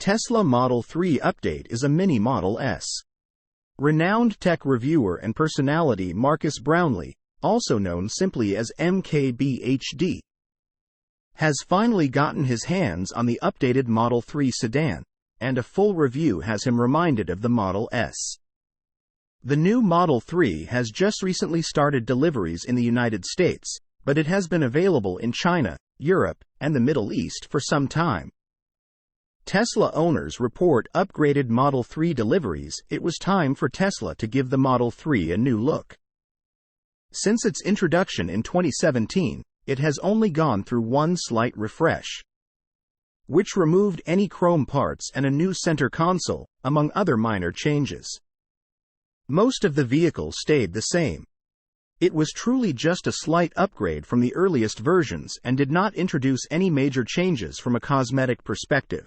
Tesla Model 3 update is a mini Model S. Renowned tech reviewer and personality Marques Brownlee, also known simply as MKBHD, has finally gotten his hands on the updated Model 3 sedan, and a full review has him reminded of the Model S. The new Model 3 has just recently started deliveries in the United States, but it has been available in China, Europe, and the Middle East for some time. Tesla owners report upgraded Model 3 deliveries. It was time for Tesla to give the Model 3 a new look. Since its introduction in 2017, it has only gone through one slight refresh, which removed any chrome parts and a new center console, among other minor changes. Most of the vehicle stayed the same. It was truly just a slight upgrade from the earliest versions and did not introduce any major changes from a cosmetic perspective.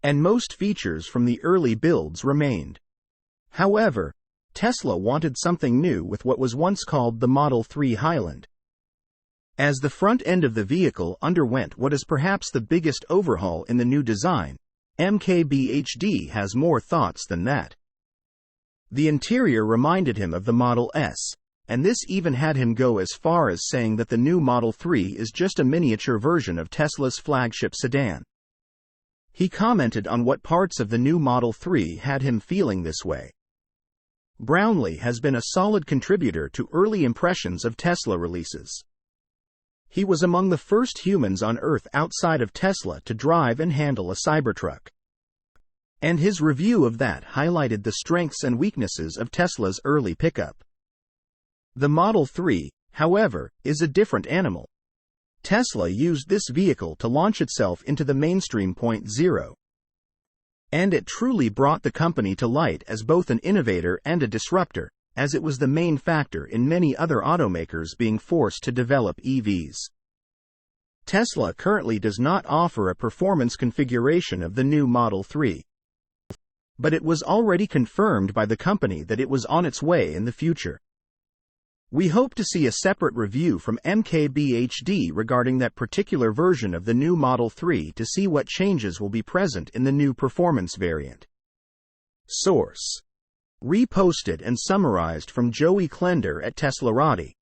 And most features from the early builds remained. However, Tesla wanted something new with what was once called the Model 3 Highland. As the front end of the vehicle underwent what is perhaps the biggest overhaul in the new design, MKBHD has more thoughts than that. The interior reminded him of the Model S, and this even had him go as far as saying that the new Model 3 is just a miniature version of Tesla's flagship sedan. He commented on what parts of the new Model 3 had him feeling this way. Brownlee has been a solid contributor to early impressions of Tesla releases. He was among the first humans on Earth outside of Tesla to drive and handle a Cybertruck. And his review of that highlighted the strengths and weaknesses of Tesla's early pickup. The Model 3, however, is a different animal. Tesla used this vehicle to launch itself into the mainstream 0.0. And it truly brought the company to light as both an innovator and a disruptor, as it was the main factor in many other automakers being forced to develop EVs. Tesla currently does not offer a performance configuration of the new Model 3. But it was already confirmed by the company that it was on its way in the future. We hope to see a separate review from MKBHD regarding that particular version of the new Model 3 to see what changes will be present in the new performance variant. Source: reposted and summarized from Joey Klender at teslaupdate.